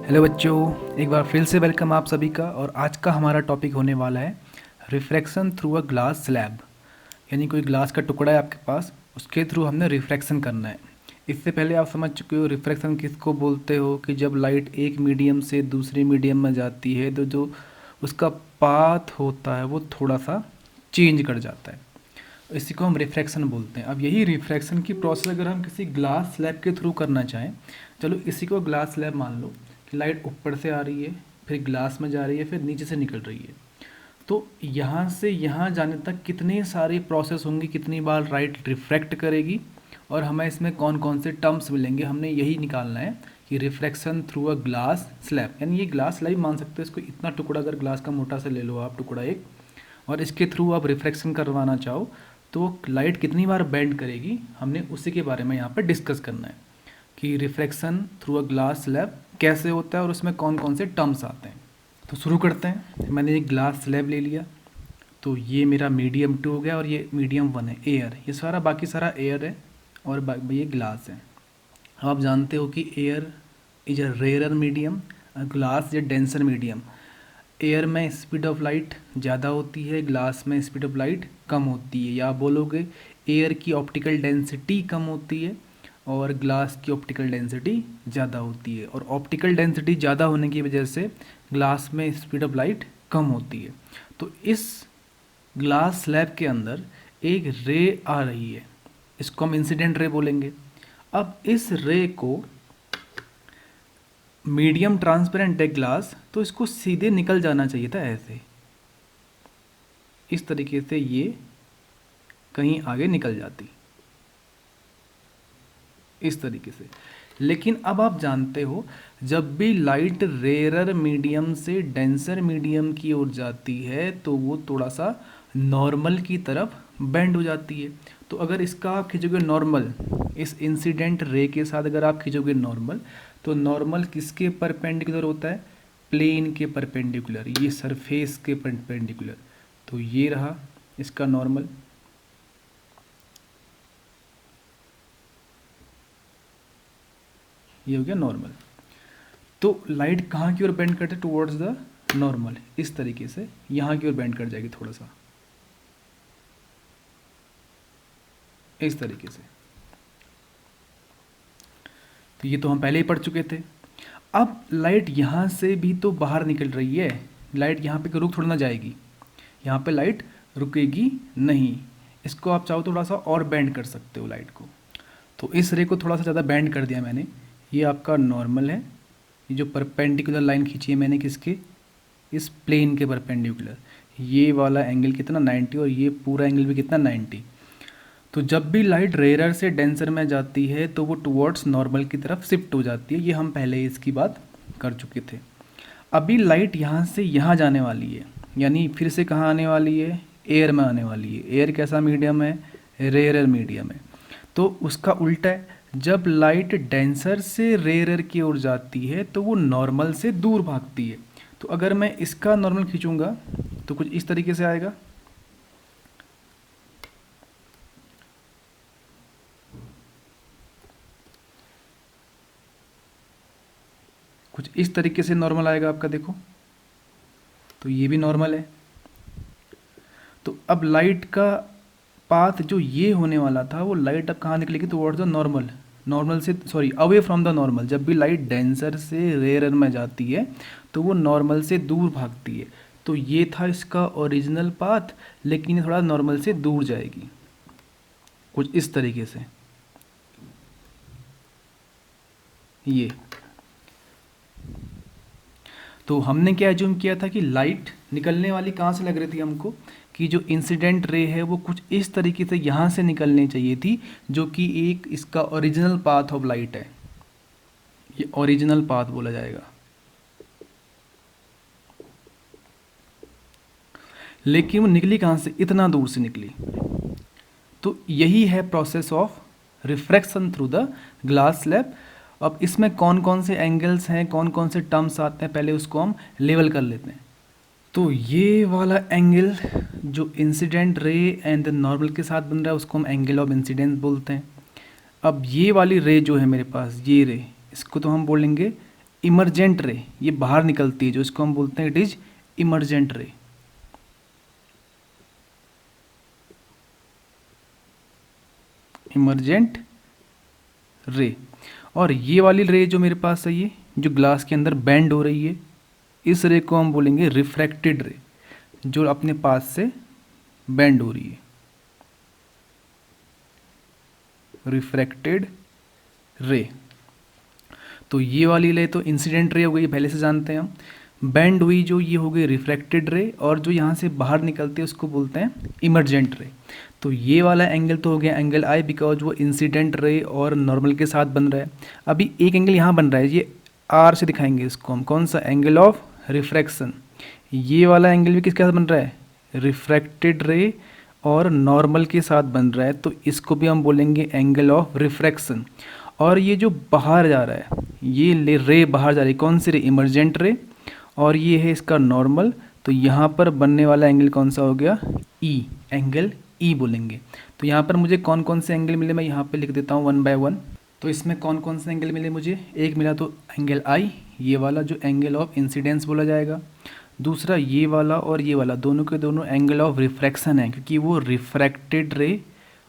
Hello बच्चों, एक बार फिर से वेलकम आप सभी का। और आज का हमारा टॉपिक होने वाला है refraction through a glass slab. यानी कोई ग्लास का टुकड़ा है आपके पास, उसके थ्रू हमने रिफ्रैक्शन करना है। इससे पहले आप समझ चुके हो रिफ्रैक्शन किसको बोलते हो, कि जब लाइट एक मीडियम से दूसरे मीडियम में जाती है तो जो उसका पाथ होता है वो थोड़ा सा चेंज कर जाता है। इसी को हम रिफ्रैक्शन बोलते हैं। अब यही रिफ्रैक्शन की प्रोसेस अगर हम किसी ग्लास स्लैब के थ्रू करना चाहें, चलो इसी को ग्लास स्लैब मान लो कि लाइट ऊपर से आ रही है, फिर ग्लास में जा रही है, फिर नीचे से निकल रही है। तो यहाँ से यहाँ जाने तक कितने सारे प्रोसेस होंगे, कितनी बार लाइट रिफ्रैक्ट करेगी, और हमें इसमें कौन कौन से टर्म्स मिलेंगे, हमने यही निकालना है कि refraction through a glass slab. यानी ये ग्लास स्लैब मान सकते हो इसको। इतना टुकड़ा अगर ग्लास का मोटा से ले लो आप टुकड़ा एक, और इसके थ्रू आप रिफ्रैक्शन करवाना चाहो तो लाइट कितनी बार बेंड करेगी, हमने उसी के बारे में यहाँ पर डिस्कस करना है कि refraction through a glass slab कैसे होता है और उसमें कौन कौन से टर्म्स आते हैं। तो शुरू करते हैं। मैंने एक ग्लास स्लैब ले लिया, तो ये मेरा मीडियम 2 हो गया और ये मीडियम 1 है, एयर। ये सारा बाकी सारा एयर है और ये ग्लास है। अब आप जानते हो कि air is a rare medium, glass is a denser medium. Air में स्पीड ऑफ लाइट ज़्यादा होती है, ग्लास में स्पीड ऑफ लाइट कम होती है। या आप बोलोगे एयर की ऑप्टिकल डेंसिटी कम होती है और ग्लास की ऑप्टिकल डेंसिटी ज़्यादा होती है। और ऑप्टिकल डेंसिटी ज़्यादा होने की वजह से ग्लास में स्पीड ऑफ लाइट कम होती है। तो इस ग्लास स्लैब के अंदर एक रे आ रही है, इसको हम इंसिडेंट रे बोलेंगे। अब इस रे को, मीडियम ट्रांसपेरेंट है ग्लास, तो इसको सीधे निकल जाना चाहिए था ऐसे, इस तरीके से ये कहीं आगे निकल जाती, इस तरीके से। लेकिन अब आप जानते हो जब भी लाइट रेयरर मीडियम से डेंसर मीडियम की ओर जाती है तो वो थोड़ा सा नॉर्मल की तरफ बेंड हो जाती है। तो अगर इसका आप खींचोगे नॉर्मल, इस इंसिडेंट रे के साथ अगर आप खींचोगे नॉर्मल, तो नॉर्मल किसके परपेंडिकुलर होता है? प्लेन के परपेंडिकुलर, ये सरफेस के परपेंडिकुलर। तो ये रहा इसका नॉर्मल। ये हो गया नॉर्मल। तो लाइट कहाँ की ओर बेंड करते? टुवर्ड्स द नॉर्मल, इस तरीके से यहाँ की ओर बेंड कर जाएगी थोड़ा सा, इस तरीके से। तो ये तो हम पहले ही पढ़ चुके थे। अब लाइट यहाँ से भी तो बाहर निकल रही है, लाइट यहाँ पे रुक थोड़ा ना जाएगी, यहाँ पे लाइट रुकेगी नहीं। इसको आप चाहो थोड़ा सा और बेंड कर सकते हो लाइट को। तो इस रे को थोड़ा सा ज़्यादा बेंड कर दिया मैंने। ये आपका नॉर्मल है, ये जो परपेंडिकुलर लाइन खींची है मैंने किसके? इस प्लेन के परपेंडिकुलर। ये वाला एंगल कितना? 90, और ये पूरा एंगल भी कितना? 90। तो जब भी लाइट रेयरर से डेंसर में जाती है तो वो टुवर्ड्स नॉर्मल की तरफ शिफ्ट हो जाती है। ये हम पहले ही इसकी बात कर चुके थे। अभी लाइट यहाँ से यहाँ जाने वाली है, यानी फिर से कहाँ आने वाली है? एयर में आने वाली है। एयर कैसा मीडियम है? रेयरर मीडियम है। तो उसका उल्टा है, जब लाइट डेंसर से रेयरर की ओर जाती है तो वो नॉर्मल से दूर भागती है। तो अगर मैं इसका नॉर्मल खींचूंगा तो कुछ इस तरीके से आएगा। कुछ इस तरीके से नॉर्मल आएगा आपका, देखो। तो ये भी नॉर्मल है। तो अब लाइट का पाथ जो ये होने वाला था, वो लाइट अब कहाँ निकलेगी? टुवर्ड्स द नॉर्मल, नॉर्मल से sorry away from the normal. जब भी लाइट डेंसर से रेयरर में जाती है तो वो नॉर्मल से दूर भागती है। तो ये था इसका ओरिजिनल पाथ, लेकिन ये थोड़ा नॉर्मल से दूर जाएगी, कुछ इस तरीके से। ये तो हमने क्या एज्यूम किया था कि लाइट निकलने वाली कहाँ से लग रही थी हमको, कि जो इंसिडेंट रे है वो कुछ इस तरीके से यहाँ से निकलनी चाहिए थी, जो कि एक इसका ओरिजिनल पाथ ऑफ लाइट है। ये ओरिजिनल पाथ बोला जाएगा। लेकिन वो निकली कहाँ से? इतना दूर से निकली। तो यही है process of refraction through the glass slab. अब इसमें कौन कौन से एंगल्स हैं, कौन कौन से टर्म्स आते हैं, पहले उसको हम लेवल कर लेते हैं। तो ये वाला एंगल जो इंसिडेंट रे एंड नॉर्मल के साथ बन रहा है उसको हम एंगल ऑफ इंसिडेंस बोलते हैं। अब ये वाली रे जो है मेरे पास, ये रे, इसको तो हम बोलेंगे इमरजेंट रे, ये बाहर निकलती है, जो इसको हम बोलते हैं it is emergent ray. Emergent ray. और ये वाली रे जो मेरे पास है, ये जो ग्लास के अंदर बेंड हो रही है, इस रे को हम बोलेंगे रिफ्रैक्टेड रे, जो अपने पास से बेंड हो रही है, रिफ्रैक्टेड रे। तो ये वाली रे तो इंसिडेंट रे हो गई, पहले से जानते हैं हम। बेंड हुई जो, ये हो गई रिफ्रैक्टेड रे, और जो यहाँ से बाहर निकलती है उसको बोलते हैं इमरजेंट रे। तो ये वाला एंगल तो हो गया एंगल आई, बिकॉज वो इंसिडेंट रे और नॉर्मल के साथ बन रहा है। अभी एक एंगल यहाँ बन रहा है, ये आर से दिखाएंगे इसको हम, कौन सा, एंगल ऑफ रिफ्रैक्शन। ये वाला एंगल भी किसके साथ बन रहा है, रिफ्रैक्टेड रे और नॉर्मल के साथ बन रहा है, तो इसको भी हम बोलेंगे एंगल ऑफ रिफ्रैक्शन। और ये जो बाहर जा रहा है, ये रे बाहर जा रही है, कौन सी रे, इमरजेंट रे, और ये है इसका नॉर्मल। तो यहाँ पर बनने वाला एंगल कौन सा हो गया, ई, एंगल ई बोलेंगे। तो यहाँ पर मुझे कौन कौन से एंगल मिले, मैं यहाँ पे लिख देता हूँ वन बाय वन। तो इसमें कौन कौन से एंगल मिले मुझे, एक मिला तो एंगल आई, ये वाला जो एंगल ऑफ इंसिडेंस बोला जाएगा। दूसरा ये वाला और ये वाला, दोनों के दोनों एंगल ऑफ रिफ्रैक्शन है, क्योंकि वो रिफ्रैक्टेड रे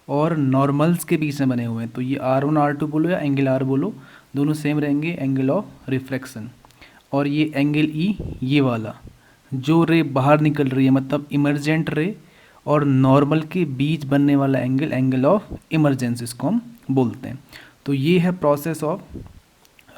और नॉर्मल्स के बीच में बने हुए हैं। तो ये R1 R2 बोलो या एंगल आर बोलो, दोनों सेम रहेंगे, एंगल ऑफ रिफ्रैक्शन। और ये एंगल ई, ये वाला जो रे बाहर निकल रही है, मतलब इमरजेंट रे और नॉर्मल के बीच बनने वाला एंगल, एंगल ऑफ इमरजेंस इसको हम बोलते हैं। तो ये है प्रोसेस ऑफ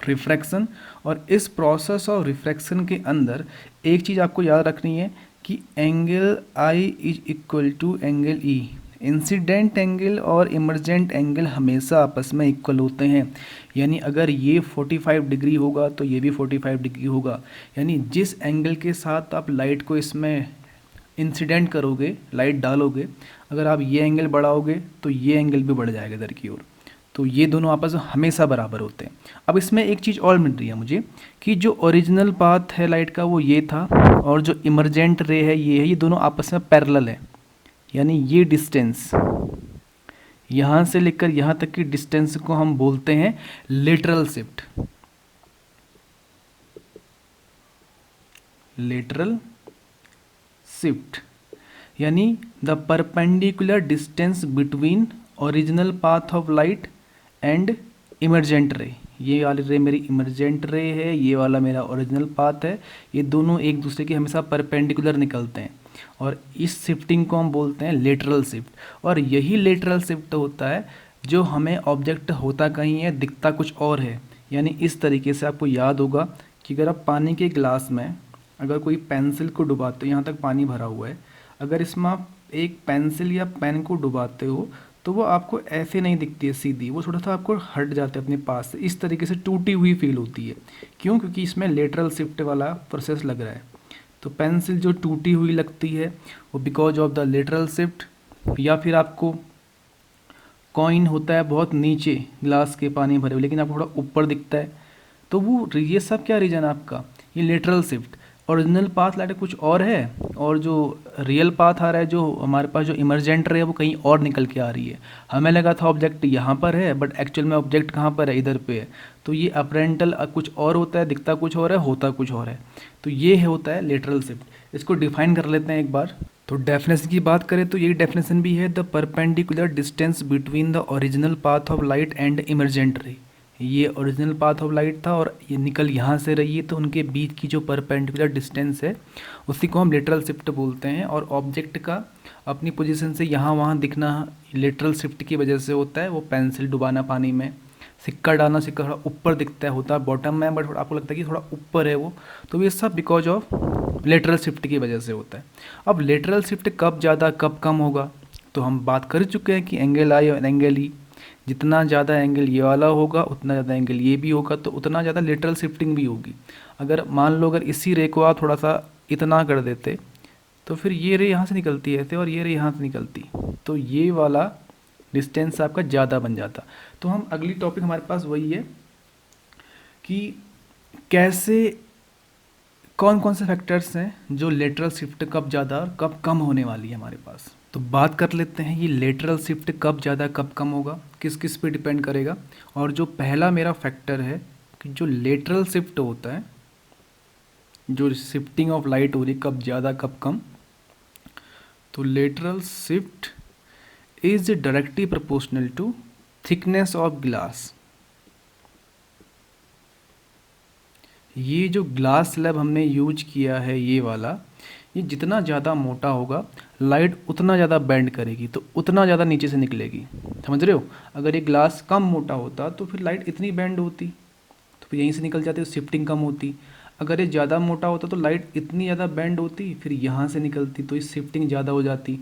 रिफ्रैक्शन। और इस प्रोसेस ऑफ रिफ्रैक्शन के अंदर एक चीज़ आपको याद रखनी है कि angle I is equal to angle E. Incident angle और इमरजेंट एंगल हमेशा आपस में इक्वल होते हैं, यानी अगर ये 45 डिग्री होगा तो ये भी 45 डिग्री होगा। यानी जिस एंगल के साथ आप लाइट को इसमें इंसिडेंट करोगे, लाइट डालोगे, अगर आप ये एंगल बढ़ाओगे तो ये एंगल भी बढ़ जाएगा इधर की ओर। तो ये दोनों आपस में हमेशा बराबर होते हैं। अब इसमें एक चीज़ और मिल रही है मुझे कि जो ओरिजिनल पाथ है लाइट का वो ये था, और जो इमरजेंट रे है ये है, ये दोनों आपस में पैरेलल है। यानी ये डिस्टेंस यहाँ से लेकर यहाँ तक की डिस्टेंस को हम बोलते हैं लेटरल शिफ्ट। लेटरल शिफ्ट यानी the perpendicular distance between original path of light and emergent ray. ये वाली रे मेरी इमरजेंट रे है, ये वाला मेरा ओरिजिनल पाथ है, ये दोनों एक दूसरे के हमेशा परपेंडिकुलर निकलते हैं, और इस शिफ्टिंग को हम बोलते हैं लेटरल शिफ्ट। और यही लेटरल शिफ्ट होता है जो हमें ऑब्जेक्ट होता कहीं है, दिखता कुछ और है। यानी इस तरीके से आपको याद होगा कि अगर आप पानी के ग्लास में अगर कोई पेंसिल को डुबाते हो, यहाँ तक पानी भरा हुआ है, अगर इसमें आप एक पेंसिल या पेन को डुबाते हो तो वो आपको ऐसे नहीं दिखती है सीधी, वो थोड़ा सा आपको हट जाता है अपने पास से, इस तरीके से टूटी हुई फील होती है। क्यों? क्योंकि इसमें लेटरल शिफ्ट वाला प्रोसेस लग रहा है। तो पेंसिल जो टूटी हुई लगती है वो because of the lateral shift. या फिर आपको कॉइन होता है बहुत नीचे ग्लास के पानी भरे हुए, लेकिन आपको थोड़ा ऊपर दिखता है, तो वो ये सब क्या रीजन है आपका, ये lateral shift. Original path light कुछ और है, और जो रियल पाथ आ रहा है, जो हमारे पास जो इमरजेंट रे है, वो कहीं और निकल के आ रही है। हमें लगा था ऑब्जेक्ट यहाँ पर है, बट एक्चुअल में ऑब्जेक्ट कहाँ पर है, इधर पे है। तो ये अपरेंटल कुछ और होता है, दिखता कुछ और है, होता कुछ और है। तो ये होता है लेटरल शिफ्ट। इसको डिफाइन कर लेते हैं एक बार। तो डेफिनेशन की बात करें तो यही डेफिनेशन भी है, the perpendicular distance between the original path of light and emergent ray. ये ओरिजिनल पाथ ऑफ लाइट था और ये निकल यहाँ से रही है, तो उनके बीच की जो परपेंडिकुलर डिस्टेंस है उसी को हम लेटरल शिफ्ट बोलते हैं। और ऑब्जेक्ट का अपनी पोजीशन से यहाँ वहाँ दिखना लेटरल शिफ्ट की वजह से होता है। वो पेंसिल डुबाना पानी में, सिक्का डालना, सिक्का थोड़ा ऊपर दिखता है, होता है बॉटम में, बट आपको लगता है कि थोड़ा ऊपर है वो, तो ये सब बिकॉज ऑफ लेटरल शिफ्ट की वजह से होता है। अब लेटरल शिफ्ट कब ज़्यादा कब कम होगा, तो हम बात कर चुके हैं कि एंगल आई और एंगल ई, जितना ज़्यादा एंगल ये वाला होगा उतना ज़्यादा एंगल ये भी होगा, तो उतना ज़्यादा लेटरल शिफ्टिंग भी होगी। अगर मान लो अगर इसी रे को आप थोड़ा सा इतना कर देते तो फिर ये रे यहाँ से निकलती है ऐसे और ये रे यहाँ से निकलती, तो ये वाला डिस्टेंस आपका ज़्यादा बन जाता। तो हम अगली टॉपिक हमारे पास वही है कि कैसे कौन कौन से फैक्टर्स हैं जो लेटरल शिफ्ट कब ज़्यादा और कब कम होने वाली है हमारे पास। तो बात कर लेते हैं ये लेटरल शिफ्ट कब ज़्यादा कब कम होगा, किस किस पे डिपेंड करेगा। और जो पहला मेरा फैक्टर है कि जो लेटरल शिफ्ट होता है, जो शिफ्टिंग ऑफ लाइट हो रही है, कब ज़्यादा कब कम, तो lateral shift is directly proportional to thickness of glass. ये जो ग्लास स्लैब हमने यूज किया है ये वाला, ये जितना ज़्यादा मोटा होगा लाइट उतना ज़्यादा बेंड करेगी, तो उतना ज़्यादा नीचे से निकलेगी। समझ रहे हो? अगर ये ग्लास कम मोटा होता तो फिर लाइट इतनी बेंड होती, तो फिर यहीं से निकल जाती, तो शिफ्टिंग कम होती। अगर ये ज़्यादा मोटा होता तो लाइट इतनी ज़्यादा बेंड होती, फिर यहाँ से निकलती, तो इस शिफ्टिंग ज़्यादा हो जाती।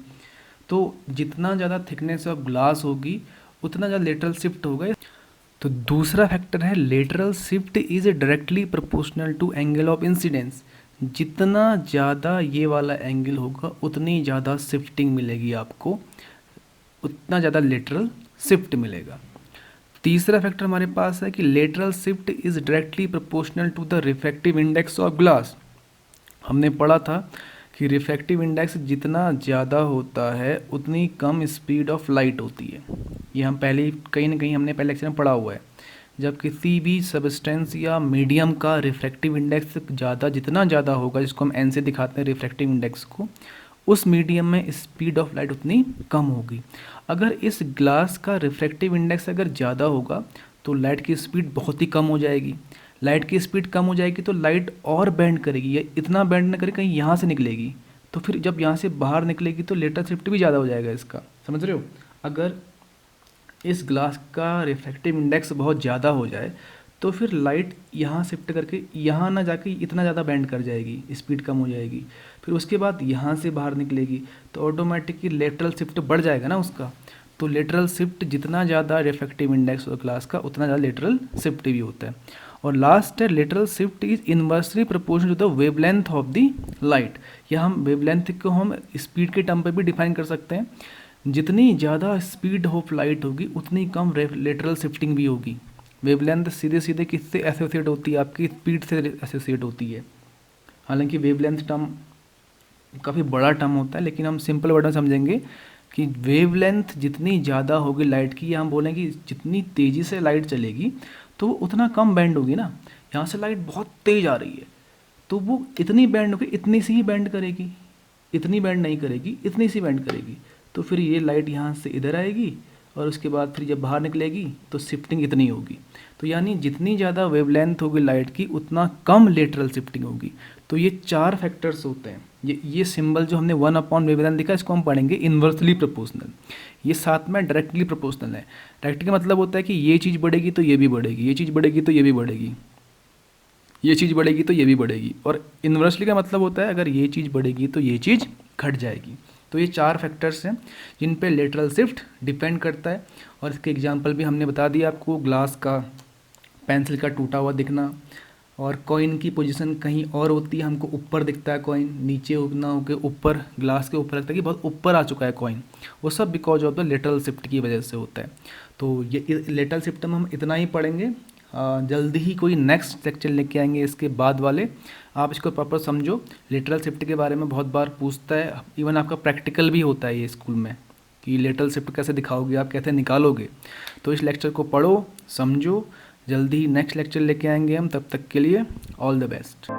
तो जितना ज़्यादा थिकनेस ऑफ ग्लास होगी उतना ज़्यादा लेटरल शिफ्ट होगा। तो दूसरा फैक्टर है lateral shift is directly proportional to angle of incidence. जितना ज़्यादा ये वाला एंगल होगा उतनी ज़्यादा शिफ्टिंग मिलेगी आपको, उतना ज़्यादा लेटरल शिफ्ट मिलेगा। तीसरा फैक्टर हमारे पास है कि lateral shift is directly proportional to the refractive index of glass. हमने पढ़ा था कि रिफ्रैक्टिव इंडेक्स जितना ज़्यादा होता है उतनी कम स्पीड ऑफ लाइट होती है। ये हम पहले कहीं ना कहीं हमने पहले लेक्चर में पढ़ा हुआ है। जब किसी भी सब्सटेंस या मीडियम का रिफ्रैक्टिव इंडेक्स जितना ज़्यादा होगा, जिसको हम एन से दिखाते हैं रिफ्रैक्टिव इंडेक्स को, उस मीडियम में स्पीड ऑफ लाइट उतनी कम होगी। अगर इस ग्लास का रिफ्रैक्टिव इंडेक्स अगर ज़्यादा होगा तो लाइट की स्पीड बहुत ही कम हो जाएगी। लाइट की स्पीड कम हो जाएगी तो लाइट और बेंड करेगी, या इतना बेंड न करे कहीं यहाँ से निकलेगी, तो फिर जब यहाँ से बाहर निकलेगी तो लेटरल शिफ्ट भी ज़्यादा हो जाएगा इसका। समझ रहे हो? अगर इस ग्लास का रिफ्रैक्टिव इंडेक्स बहुत ज़्यादा हो जाए तो फिर लाइट यहाँ शिफ्ट करके यहाँ ना जाके इतना ज़्यादा बेंड कर जाएगी, स्पीड कम हो जाएगी, फिर उसके बाद यहाँ से बाहर निकलेगी, तो ऑटोमेटिकली लेटरल शिफ्ट बढ़ जाएगा ना उसका। तो लेटरल शिफ्ट जितना ज़्यादा रिफ्रैक्टिव इंडेक्स हो ग्लास का उतना ज़्यादा लेटरल शिफ्ट भी होता है। और लास्ट है lateral shift is inversely proportional to the wavelength of the light. या हम वेवलेंथ को हम स्पीड के टर्म पे भी डिफाइन कर सकते हैं। जितनी ज़्यादा स्पीड ऑफ लाइट होगी उतनी कम लेटरल शिफ्टिंग भी होगी। वेवलेंथ सीधे सीधे किससे एसोसिएट होती है? आपकी स्पीड से एसोसिएट होती है। हालांकि वेवलेंथ टर्म काफ़ी बड़ा टर्म होता है, लेकिन हम सिंपल वर्ड में समझेंगे कि वेवलेंथ जितनी ज़्यादा होगी लाइट की, या हम बोलेंगे जितनी तेज़ी से लाइट चलेगी तो वो उतना कम बैंड होगी ना। यहाँ से लाइट बहुत तेज़ आ रही है तो वो इतनी बैंड होगी, इतनी सी ही बैंड करेगी, इतनी बैंड नहीं करेगी, इतनी सी बैंड करेगी। तो फिर ये लाइट यहाँ से इधर आएगी और उसके बाद फिर जब बाहर निकलेगी तो शिफ्टिंग इतनी होगी। तो यानी जितनी ज़्यादा वेवलेंथ होगी लाइट की उतना कम लेटरल शिफ्टिंग होगी। तो ये 4 फैक्टर्स होते हैं। ये सिंबल जो हमने 1 वेवलेंथ लिखा, इसको हम पढ़ेंगे इन्वर्सली प्रोपोर्शनल। ये साथ में डायरेक्टली प्रोपोर्शनल है। डायरेक्टली का मतलब होता है कि ये चीज़ बढ़ेगी तो ये भी बढ़ेगी, ये चीज़ बढ़ेगी तो ये भी बढ़ेगी, ये चीज़ बढ़ेगी तो ये भी बढ़ेगी। और इन्वर्सली का मतलब होता है अगर ये चीज़ बढ़ेगी तो ये चीज़ घट जाएगी। तो ये 4 फैक्टर्स हैं जिन पे लेटरल शिफ्ट डिपेंड करता है। और इसके एग्जांपल भी हमने बता दिया आपको, ग्लास का पेंसिल का टूटा हुआ दिखना, और कॉइन की पोजीशन कहीं और होती है, हमको ऊपर दिखता है कॉइन, नीचे ना होकर ऊपर ग्लास के ऊपर लगता है कि बहुत ऊपर आ चुका है कॉइन, वो सब because of the lateral shift की वजह से होता है। तो ये लेटरल शिफ्ट में हम इतना ही पढ़ेंगे। जल्दी ही कोई नेक्स्ट सेक्शन लेके आएंगे इसके बाद वाले। आप इसको प्रॉपर समझो। लेटरल शिफ्ट के बारे में बहुत बार पूछता है, इवन आपका प्रैक्टिकल भी होता है ये स्कूल में कि लेटरल शिफ्ट कैसे दिखाओगे, आप कैसे निकालोगे। तो इस लेक्चर को पढ़ो, समझो। जल्दी ही नेक्स्ट लेक्चर लेके आएंगे हम, तब तक के लिए ऑल द बेस्ट।